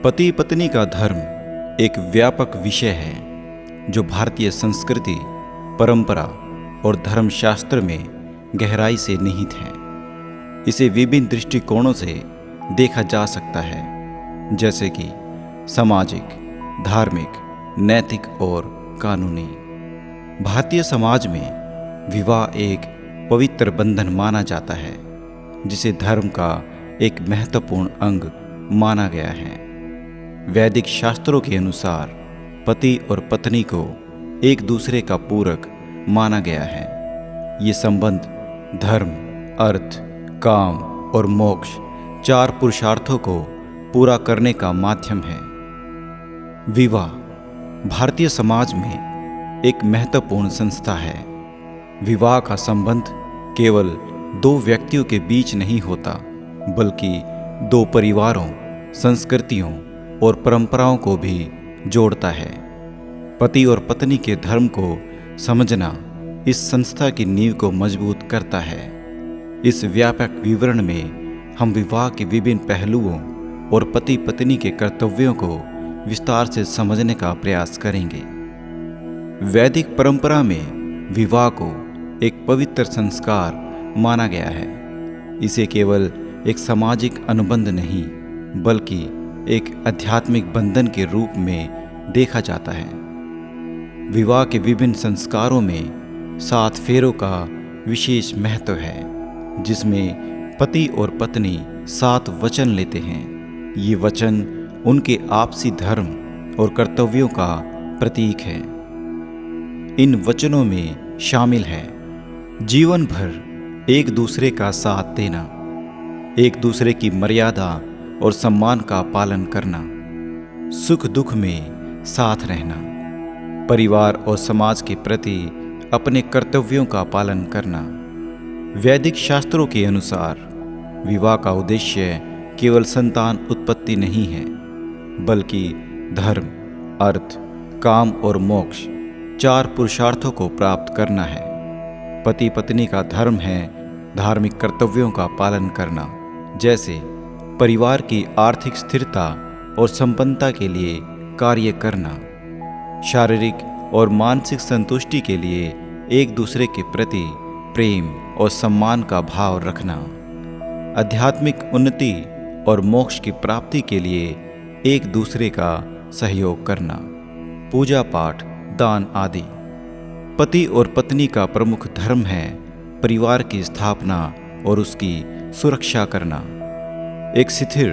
पति पत्नी का धर्म एक व्यापक विषय है जो भारतीय संस्कृति, परंपरा और धर्मशास्त्र में गहराई से निहित है। इसे विभिन्न दृष्टिकोणों से देखा जा सकता है, जैसे कि सामाजिक, धार्मिक, नैतिक और कानूनी। भारतीय समाज में विवाह एक पवित्र बंधन माना जाता है, जिसे धर्म का एक महत्वपूर्ण अंग माना गया है। वैदिक शास्त्रों के अनुसार पति और पत्नी को एक दूसरे का पूरक माना गया है। ये संबंध धर्म, अर्थ, काम और मोक्ष चार पुरुषार्थों को पूरा करने का माध्यम है। विवाह भारतीय समाज में एक महत्वपूर्ण संस्था है। विवाह का संबंध केवल दो व्यक्तियों के बीच नहीं होता, बल्कि दो परिवारों, संस्कृतियों और परंपराओं को भी जोड़ता है। पति और पत्नी के धर्म को समझना इस संस्था की नींव को मजबूत करता है। इस व्यापक विवरण में हम विवाह के विभिन्न पहलुओं और पति पत्नी के कर्तव्यों को विस्तार से समझने का प्रयास करेंगे। वैदिक परंपरा में विवाह को एक पवित्र संस्कार माना गया है। इसे केवल एक सामाजिक अनुबंध नहीं, बल्कि एक आध्यात्मिक बंधन के रूप में देखा जाता है। विवाह के विभिन्न संस्कारों में 7 फेरों का विशेष महत्व है, जिसमें पति और पत्नी 7 वचन लेते हैं। ये वचन उनके आपसी धर्म और कर्तव्यों का प्रतीक है। इन वचनों में शामिल है जीवन भर एक दूसरे का साथ देना, एक दूसरे की मर्यादा और सम्मान का पालन करना, सुख दुख में साथ रहना, परिवार और समाज के प्रति अपने कर्तव्यों का पालन करना। वैदिक शास्त्रों के अनुसार विवाह का उद्देश्य केवल संतान उत्पत्ति नहीं है, बल्कि धर्म, अर्थ, काम और मोक्ष चार पुरुषार्थों को प्राप्त करना है। पति पत्नी का धर्म है धार्मिक कर्तव्यों का पालन करना, जैसे परिवार की आर्थिक स्थिरता और संपन्नता के लिए कार्य करना, शारीरिक और मानसिक संतुष्टि के लिए एक दूसरे के प्रति प्रेम और सम्मान का भाव रखना, आध्यात्मिक उन्नति और मोक्ष की प्राप्ति के लिए एक दूसरे का सहयोग करना, पूजा पाठ, दान आदि। पति और पत्नी का प्रमुख धर्म है परिवार की स्थापना और उसकी सुरक्षा करना। एक स्थिर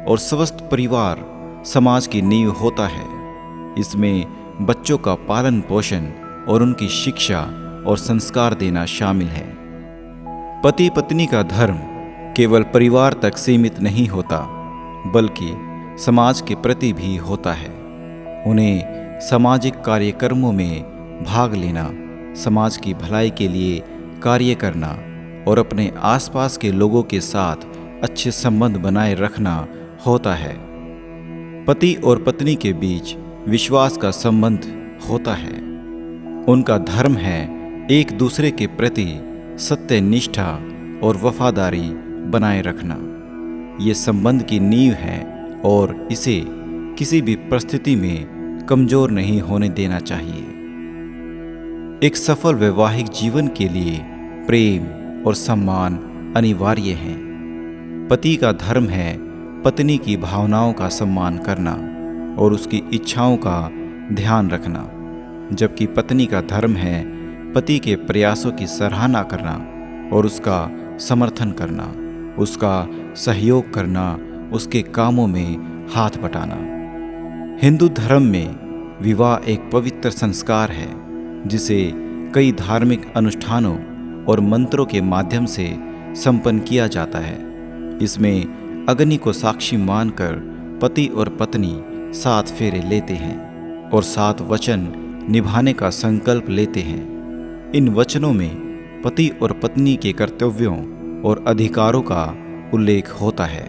और स्वस्थ परिवार समाज की नींव होता है। इसमें बच्चों का पालन पोषण और उनकी शिक्षा और संस्कार देना शामिल है। पति पत्नी का धर्म केवल परिवार तक सीमित नहीं होता, बल्कि समाज के प्रति भी होता है। उन्हें सामाजिक कार्यक्रमों में भाग लेना, समाज की भलाई के लिए कार्य करना और अपने आसपास के लोगों के साथ अच्छे संबंध बनाए रखना होता है। पति और पत्नी के बीच विश्वास का संबंध होता है। उनका धर्म है एक दूसरे के प्रति सत्य, निष्ठा और वफादारी बनाए रखना। ये संबंध की नींव है और इसे किसी भी परिस्थिति में कमजोर नहीं होने देना चाहिए। एक सफल वैवाहिक जीवन के लिए प्रेम और सम्मान अनिवार्य है। पति का धर्म है पत्नी की भावनाओं का सम्मान करना और उसकी इच्छाओं का ध्यान रखना, जबकि पत्नी का धर्म है पति के प्रयासों की सराहना करना और उसका समर्थन करना, उसका सहयोग करना, उसके कामों में हाथ बटाना। हिंदू धर्म में विवाह एक पवित्र संस्कार है, जिसे कई धार्मिक अनुष्ठानों और मंत्रों के माध्यम से संपन्न किया जाता है। इसमें अग्नि को साक्षी मानकर पति और पत्नी 7 फेरे लेते हैं और 7 वचन निभाने का संकल्प लेते हैं। इन वचनों में पति और पत्नी के कर्तव्यों और अधिकारों का उल्लेख होता है।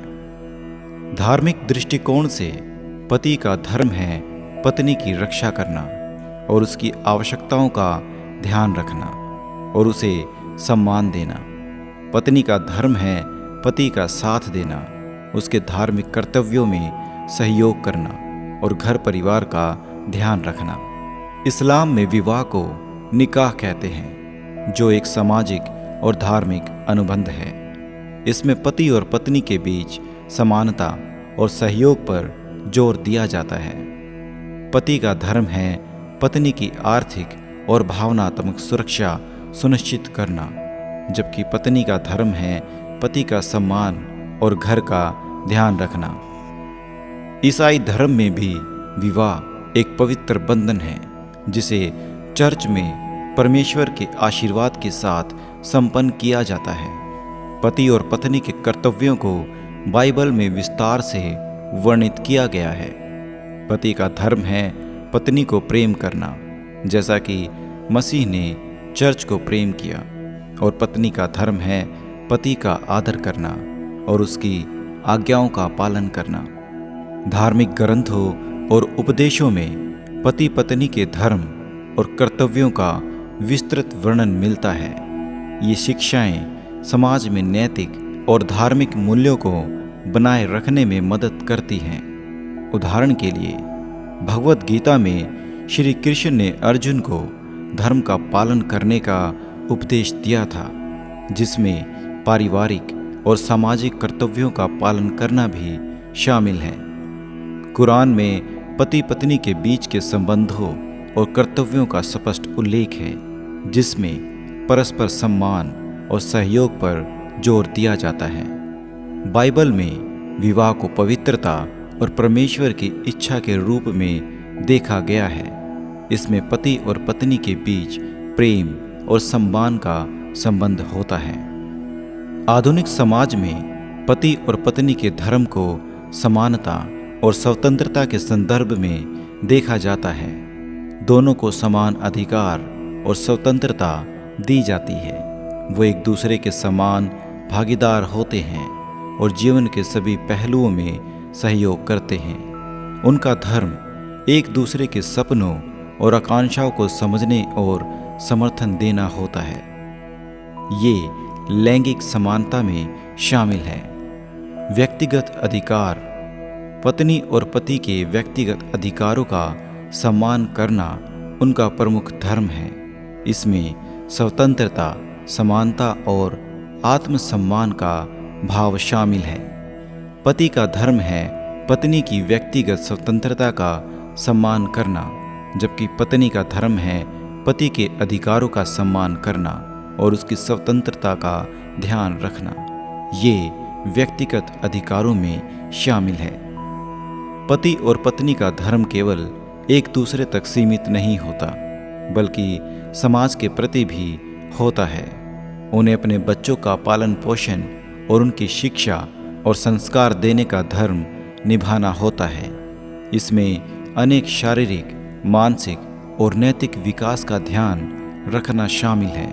धार्मिक दृष्टिकोण से पति का धर्म है पत्नी की रक्षा करना और उसकी आवश्यकताओं का ध्यान रखना और उसे सम्मान देना। पत्नी का धर्म है पति का साथ देना, उसके धार्मिक कर्तव्यों में सहयोग करना और घर परिवार का ध्यान रखना। इस्लाम में विवाह को निकाह कहते हैं, जो एक सामाजिक और धार्मिक अनुबंध है। इसमें पति और पत्नी के बीच समानता और सहयोग पर जोर दिया जाता है। पति का धर्म है पत्नी की आर्थिक और भावनात्मक सुरक्षा सुनिश्चित करना, जबकि पत्नी का धर्म है पति का सम्मान और घर का ध्यान रखना। ईसाई धर्म में भी विवाह एक पवित्र बंधन है, जिसे चर्च में परमेश्वर के आशीर्वाद के साथ संपन्न किया जाता है। पति और पत्नी के कर्तव्यों को बाइबल में विस्तार से वर्णित किया गया है। पति का धर्म है पत्नी को प्रेम करना, जैसा कि मसीह ने चर्च को प्रेम किया, और पत्नी का धर्म है पति का आदर करना और उसकी आज्ञाओं का पालन करना। धार्मिक ग्रंथों और उपदेशों में पति पत्नी के धर्म और कर्तव्यों का विस्तृत वर्णन मिलता है। ये शिक्षाएं समाज में नैतिक और धार्मिक मूल्यों को बनाए रखने में मदद करती हैं। उदाहरण के लिए भगवद गीता में श्री कृष्ण ने अर्जुन को धर्म का पालन करने का उपदेश दिया था, जिसमें पारिवारिक और सामाजिक कर्तव्यों का पालन करना भी शामिल है। कुरान में पति पत्नी के बीच के संबंधों और कर्तव्यों का स्पष्ट उल्लेख है, जिसमें परस्पर सम्मान और सहयोग पर जोर दिया जाता है। बाइबल में विवाह को पवित्रता और परमेश्वर की इच्छा के रूप में देखा गया है। इसमें पति और पत्नी के बीच प्रेम और सम्मान का संबंध होता है। आधुनिक समाज में पति और पत्नी के धर्म को समानता और स्वतंत्रता के संदर्भ में देखा जाता है। दोनों को समान अधिकार और स्वतंत्रता दी जाती है। वो एक दूसरे के समान भागीदार होते हैं और जीवन के सभी पहलुओं में सहयोग करते हैं। उनका धर्म एक दूसरे के सपनों और आकांक्षाओं को समझने और समर्थन देना होता है। ये लैंगिक समानता में शामिल है। व्यक्तिगत अधिकार। पत्नी और पति के व्यक्तिगत अधिकारों का सम्मान करना उनका प्रमुख धर्म है। इसमें स्वतंत्रता, समानता और आत्मसम्मान का भाव शामिल है। पति का धर्म है पत्नी की व्यक्तिगत स्वतंत्रता का सम्मान करना, जबकि पत्नी का धर्म है पति के अधिकारों का सम्मान करना और उसकी स्वतंत्रता का ध्यान रखना। ये व्यक्तिगत अधिकारों में शामिल है। पति और पत्नी का धर्म केवल एक दूसरे तक सीमित नहीं होता, बल्कि समाज के प्रति भी होता है। उन्हें अपने बच्चों का पालन पोषण और उनकी शिक्षा और संस्कार देने का धर्म निभाना होता है। इसमें अनेक शारीरिक, मानसिक और नैतिक विकास का ध्यान रखना शामिल है।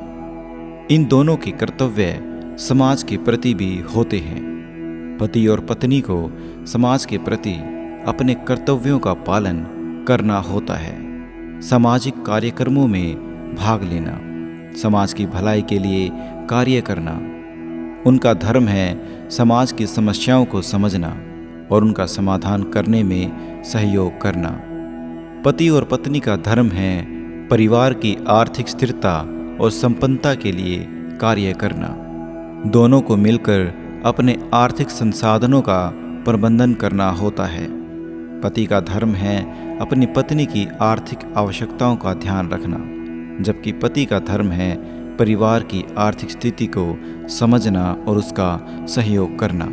इन दोनों के कर्तव्य समाज के प्रति भी होते हैं। पति और पत्नी को समाज के प्रति अपने कर्तव्यों का पालन करना होता है। सामाजिक कार्यक्रमों में भाग लेना, समाज की भलाई के लिए कार्य करना। उनका धर्म है समाज की समस्याओं को समझना और उनका समाधान करने में सहयोग करना। पति और पत्नी का धर्म है परिवार की आर्थिक स्थिरता और संपन्नता के लिए कार्य करना। दोनों को मिलकर अपने आर्थिक संसाधनों का प्रबंधन करना होता है। पति का धर्म है अपनी पत्नी की आर्थिक आवश्यकताओं का ध्यान रखना, जबकि पति का धर्म है परिवार की आर्थिक स्थिति को समझना और उसका सहयोग करना।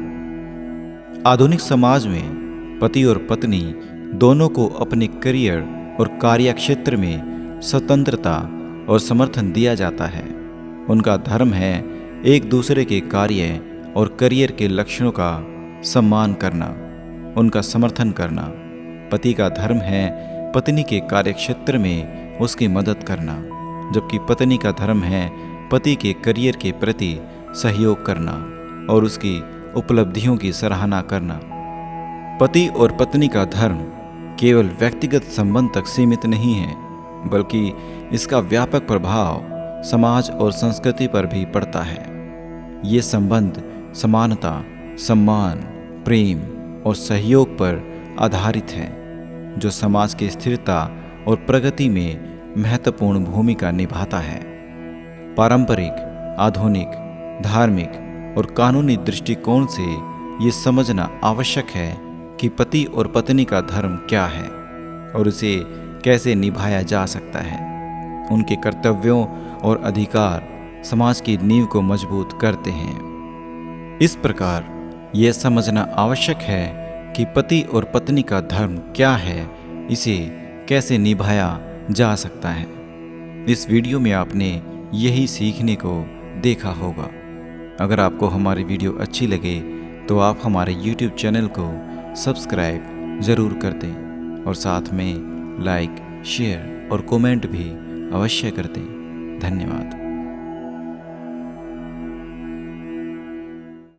आधुनिक समाज में पति और पत्नी दोनों को अपने करियर और कार्यक्षेत्र में स्वतंत्रता और समर्थन दिया जाता है। उनका धर्म है एक दूसरे के कार्य और करियर के लक्ष्यों का सम्मान करना, उनका समर्थन करना। पति का धर्म है पत्नी के कार्यक्षेत्र में उसकी मदद करना, जबकि पत्नी का धर्म है पति के करियर के प्रति सहयोग करना और उसकी उपलब्धियों की सराहना करना। पति और पत्नी का धर्म केवल व्यक्तिगत संबंध तक सीमित नहीं है, बल्कि इसका व्यापक प्रभाव समाज और संस्कृति पर भी पड़ता है। ये संबंध समानता, सम्मान, प्रेम और सहयोग पर आधारित है, जो समाज की स्थिरता और प्रगति में महत्वपूर्ण भूमिका निभाता है। पारंपरिक, आधुनिक, धार्मिक और कानूनी दृष्टिकोण से ये समझना आवश्यक है कि पति और पत्नी का धर्म क्या है और उसे कैसे निभाया जा सकता है। उनके कर्तव्यों और अधिकार समाज की नींव को मजबूत करते हैं। इस प्रकार यह समझना आवश्यक है कि पति और पत्नी का धर्म क्या है, इसे कैसे निभाया जा सकता है। इस वीडियो में आपने यही सीखने को देखा होगा। अगर आपको हमारी वीडियो अच्छी लगे तो आप हमारे YouTube चैनल को सब्सक्राइब ज़रूर कर दें और साथ में लाइक, शेयर और कमेंट भी अवश्य कर दें। धन्यवाद।